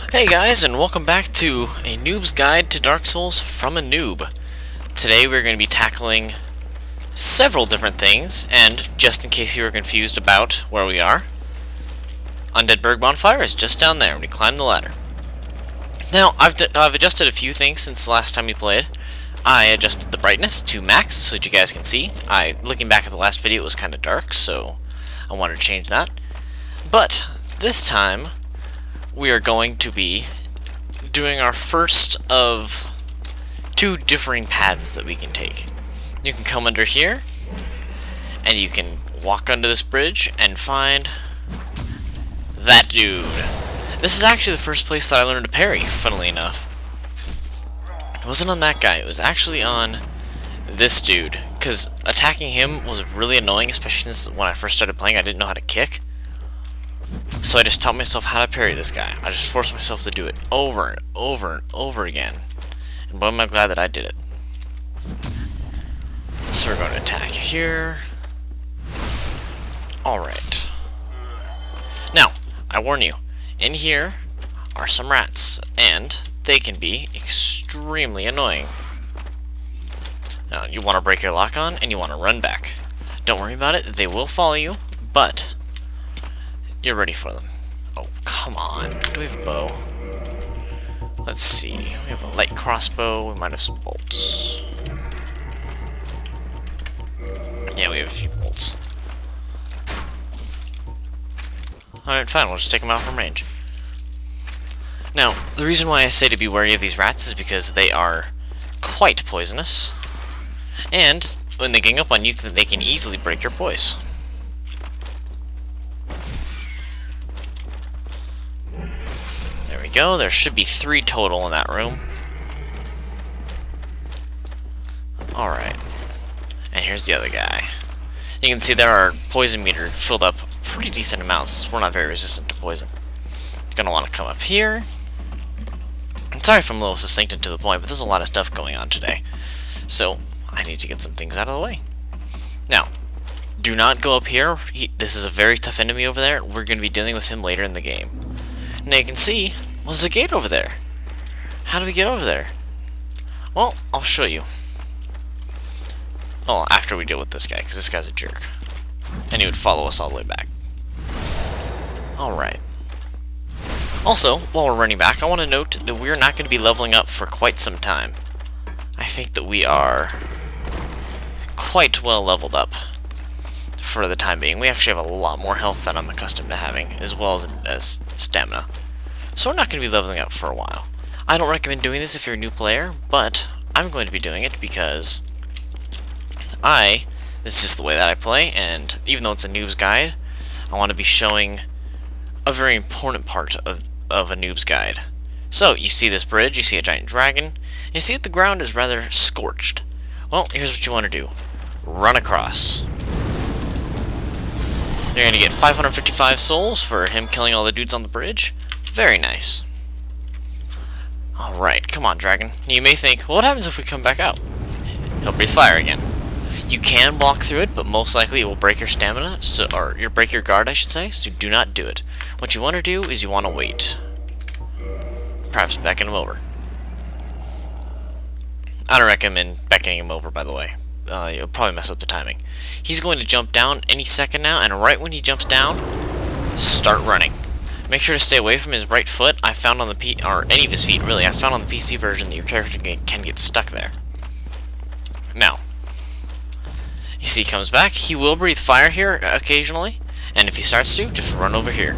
Hey guys, and welcome back to a Noob's Guide to Dark Souls from a Noob. Today we're going to be tackling several different things, and just in case you were confused about where we are, Undead Berg Bonfire is just down there when we climb the ladder. Now, I've adjusted a few things since the last time we played. I adjusted the brightness to max so that you guys can see. Looking back at the last video, it was kind of dark, so I wanted to change that. But this time, we are going to be doing our first of two differing paths that we can take. You can come under here, and you can walk under this bridge and find that dude. This is actually the first place that I learned to parry, funnily enough. It wasn't on that guy, it was actually on this dude, because attacking him was really annoying, especially since when I first started playing I didn't know how to kick. So I just taught myself how to parry this guy. I just forced myself to do it over and over and over again. And boy, am I glad that I did it. So we're going to attack here. Alright. Now, I warn you, in here are some rats, and they can be extremely annoying. Now, you want to break your lock on, and you want to run back. Don't worry about it, they will follow you, but you're ready for them. Oh, come on. Do we have a bow? Let's see. We have a light crossbow. We might have some bolts. Yeah, we have a few bolts. Alright, fine. We'll just take them out from range. Now, the reason why I say to be wary of these rats is because they are quite poisonous. And when they gang up on you, they can easily break your poise. Go. There should be 3 total in that room. Alright. And here's the other guy. You can see there our poison meter filled up pretty decent amounts since we're not very resistant to poison. Gonna want to come up here. I'm sorry if I'm a little succinct and to the point, but there's a lot of stuff going on today. So, I need to get some things out of the way. Now, do not go up here. This is a very tough enemy over there. We're going to be dealing with him later in the game. Now you can see, well, there's a gate over there. How do we get over there? Well, I'll show you. Oh, after we deal with this guy, because this guy's a jerk. And he would follow us all the way back. Alright. Also, while we're running back, I want to note that we're not going to be leveling up for quite some time. I think that we are quite well leveled up for the time being. We actually have a lot more health than I'm accustomed to having, as well as stamina. So we're not going to be leveling up for a while. I don't recommend doing this if you're a new player, but I'm going to be doing it because this is just the way that I play, and even though it's a noob's guide, I want to be showing a very important part of a noob's guide. So, you see this bridge, you see a giant dragon, and you see that the ground is rather scorched. Well, here's what you want to do. Run across. You're going to get 555 souls for him killing all the dudes on the bridge. Very nice. Alright, come on, dragon. You may think, well, what happens if we come back out? He'll breathe fire again. You can block through it, but most likely it will break your stamina, or break your guard, I should say, so do not do it. What you want to do is you want to wait. Perhaps beckon him over. I don't recommend beckoning him over, by the way. You'll probably mess up the timing. He's going to jump down any second now, and right when he jumps down, start running. Make sure to stay away from his right foot. I found on the or any of his feet, really. I found on the PC version that your character can get stuck there. Now, you see he comes back. He will breathe fire here occasionally, and if he starts to, just run over here.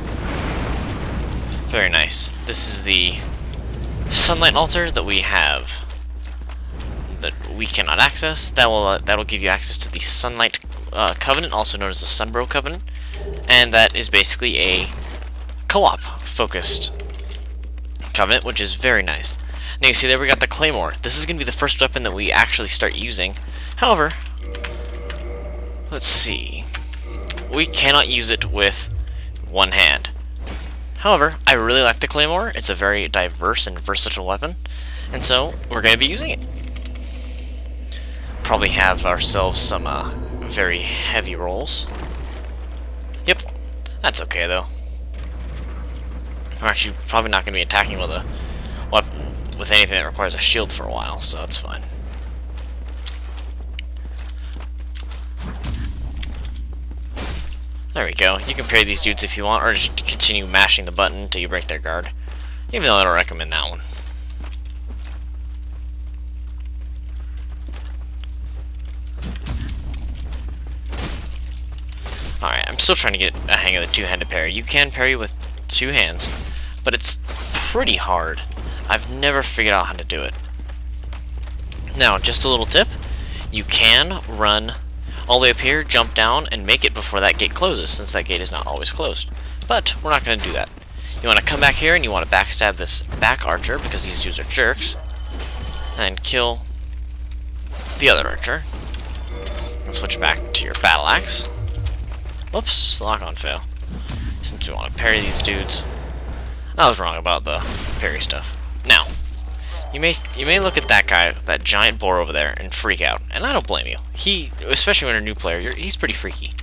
Very nice. This is the sunlight altar that we have that we cannot access. That'll give you access to the Sunlight Covenant, also known as the Sunbro Covenant, and that is basically a co-op focused covenant, which is very nice. Now you see there we got the claymore. This is going to be the first weapon that we actually start using. However, let's see. We cannot use it with one hand. However, I really like the claymore. It's a very diverse and versatile weapon, and so we're going to be using it. Probably have ourselves some very heavy rolls. Yep, that's okay though. We're actually probably not going to be attacking with a with anything that requires a shield for a while, so that's fine. There we go. You can parry these dudes if you want, or just continue mashing the button until you break their guard. Even though I don't recommend that one. Alright, I'm still trying to get a hang of the two-handed parry. You can parry with two hands, but it's pretty hard. I've never figured out how to do it. Now, just a little tip. You can run all the way up here, jump down, and make it before that gate closes, since that gate is not always closed. But we're not going to do that. You want to come back here, and you want to backstab this back archer, because these dudes are jerks, and kill the other archer. And switch back to your battle axe. Whoops, lock-on fail. Since we want to parry these dudes. I was wrong about the parry stuff. Now, you may look at that guy, that giant boar over there, and freak out. And I don't blame you. Especially when you're a new player, he's pretty freaky.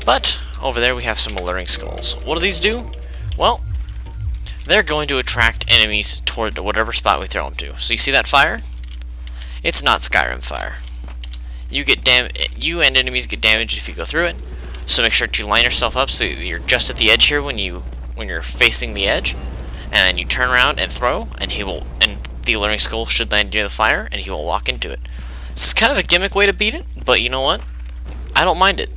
But, over there we have some alluring skulls. What do these do? Well, they're going to attract enemies toward whatever spot we throw them to. So you see that fire? It's not Skyrim fire. You and enemies get damaged if you go through it. So make sure to line yourself up so you're just at the edge here when you're facing the edge. And then you turn around and throw, and the alluring skull should land near the fire, and he will walk into it. This is kind of a gimmick way to beat it, but you know what? I don't mind it.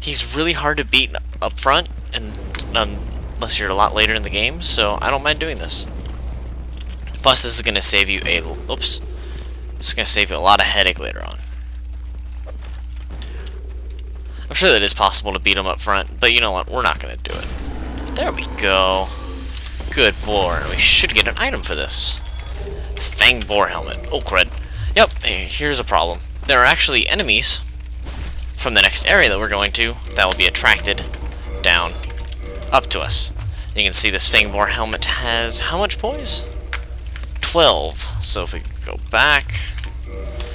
He's really hard to beat up front, and unless you're a lot later in the game, so I don't mind doing this. Plus, this is going to save you This is going to save you a lot of headache later on. I'm sure that it is possible to beat him up front, but you know what? We're not going to do it. There we go. Good boar. We should get an item for this. Fang boar helmet. Oh, crud. Yep, here's a problem. There are actually enemies from the next area that we're going to that will be attracted down up to us. You can see this fang boar helmet has how much poise? 12. So if we go back,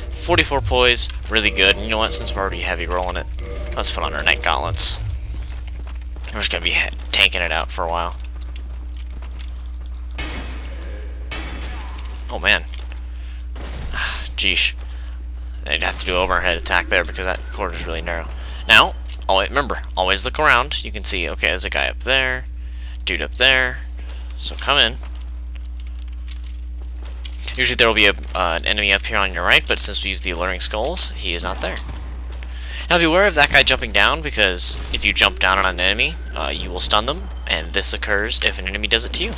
44 poise, really good. And you know what? Since we're already heavy rolling it, let's put on our knight gauntlets. We're just going to be tanking it out for a while. Oh man. Jeesh. I'd have to do overhead attack there because that corridor is really narrow. Now, remember, always look around. You can see, okay, there's a guy up there, dude up there. So come in. Usually there will be an enemy up here on your right, but since we use the alluring skulls, he is not there. Now be aware of that guy jumping down, because if you jump down on an enemy, you will stun them, and this occurs if an enemy does it to you.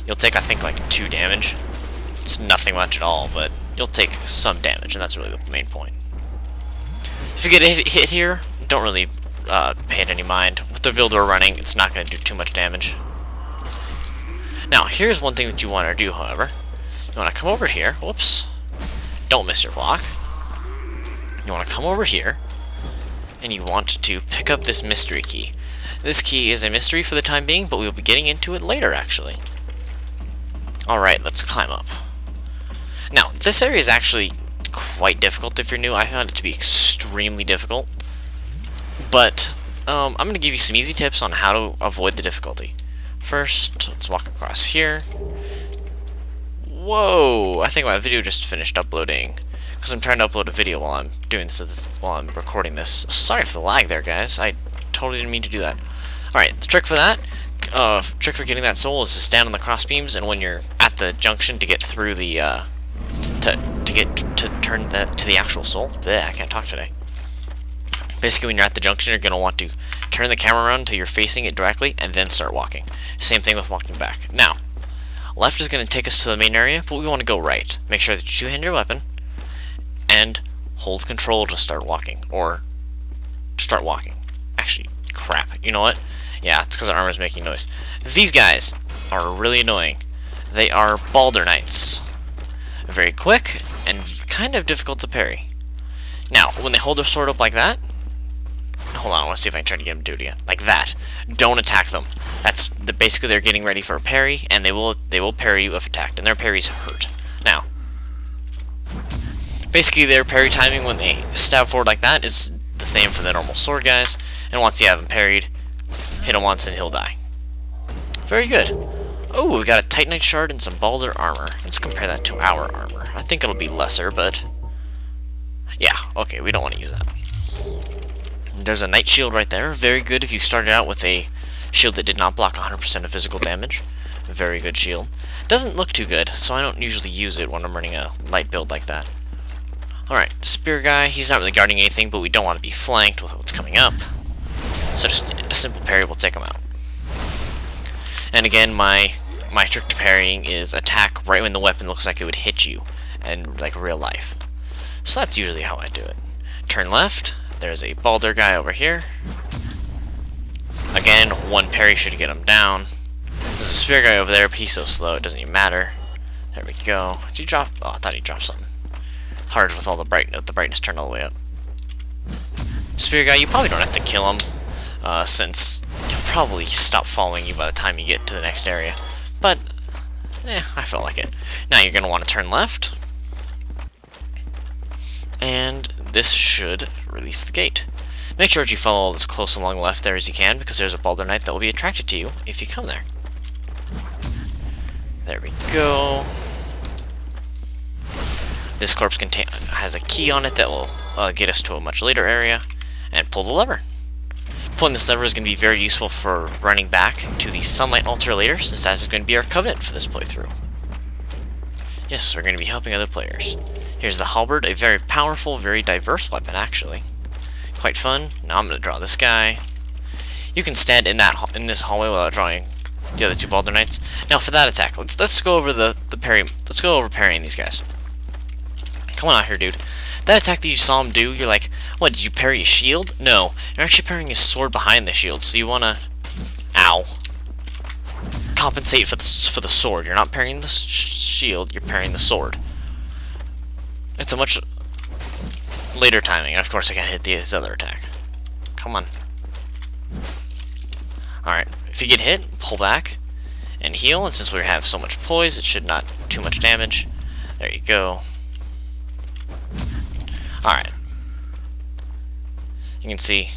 You'll take, I think, like 2 damage. It's nothing much at all, but you'll take some damage, and that's really the main point. If you get hit here, don't really pay it any mind. With the build we're running, it's not going to do too much damage. Now, here's one thing that you want to do, however. You want to come over here. Whoops. Don't miss your block. You want to come over here, and you want to pick up this mystery key. This key is a mystery for the time being, but we'll be getting into it later, actually. Alright, let's climb up. Now, this area is actually quite difficult if you're new. I found it to be extremely difficult. But, I'm going to give you some easy tips on how to avoid the difficulty. First, let's walk across here. Whoa! I think my video just finished uploading. Because I'm trying to upload a video while I'm doing this, while I'm recording this. Sorry for the lag there, guys. I totally didn't mean to do that. Alright, the trick for that, trick for getting that soul is to stand on the crossbeams, and when you're at the junction to get through the, to turn that to the actual soul. Bleh, I can't talk today. Basically, when you're at the junction, you're going to want to turn the camera around until you're facing it directly, and then start walking. Same thing with walking back. Now, left is going to take us to the main area, but we want to go right. Make sure that you two-hand your weapon, and hold control to start walking, or start walking. Actually, crap. You know what? Yeah, it's because our armor is making noise. These guys are really annoying. They are Balder Knights. Very quick, and kind of difficult to parry. Now, when they hold their sword up like that, hold on, I want to see if I can try to get them to do it again. Like that. Don't attack them. That's basically they're getting ready for a parry, and they will parry you if attacked, and their parries hurt. Now, basically their parry timing when they stab forward like that is the same for the normal sword guys, and once you have him parried, hit him once and he'll die. Very good. Oh, we got a Titanite shard and some Balder armor. Let's compare that to our armor. I think it'll be lesser, but... yeah, okay, we don't want to use that. There's a Knight shield right there. Very good if you started out with a shield that did not block 100% of physical damage. Very good shield. Doesn't look too good, so I don't usually use it when I'm running a light build like that. Alright, Spear guy, he's not really guarding anything, but we don't want to be flanked with what's coming up. So just a simple parry will take him out. And again, my trick to parrying is attack right when the weapon looks like it would hit you, and like real life. So that's usually how I do it. Turn left, there's a Balder guy over here. Again, one parry should get him down. There's a Spear guy over there, but he's so slow it doesn't even matter. There we go. Did he drop? Oh, I thought he dropped something. Hard with all the brightness turned all the way up. Spear guy, you probably don't have to kill him, since he'll probably stop following you by the time you get to the next area. But, I felt like it. Now you're going to want to turn left. And this should release the gate. Make sure that you follow as close along the left there as you can, because there's a Balder Knight that will be attracted to you if you come there. There we go. This corpse has a key on it that will get us to a much later area, and pull the lever. Pulling this lever is going to be very useful for running back to the Sunlight Altar later, since that is going to be our covenant for this playthrough. Yes, we're going to be helping other players. Here's the halberd, a very powerful, very diverse weapon, actually. Quite fun. Now I'm going to draw this guy. You can stand in this hallway without drawing the other two Balder Knights. Now for that attack, let's go over the parry. Let's go over parrying these guys. Come on out here, dude. That attack that you saw him do, you're like, what, did you parry his shield? No, you're actually parrying his sword behind the shield, so you want to... ow. Compensate for the sword. You're not parrying the shield, you're parrying the sword. It's a much later timing, and of course I gotta hit his other attack. Come on. Alright, if you get hit, pull back and heal, and since we have so much poise, it should not too much damage. There you go. Alright. You can see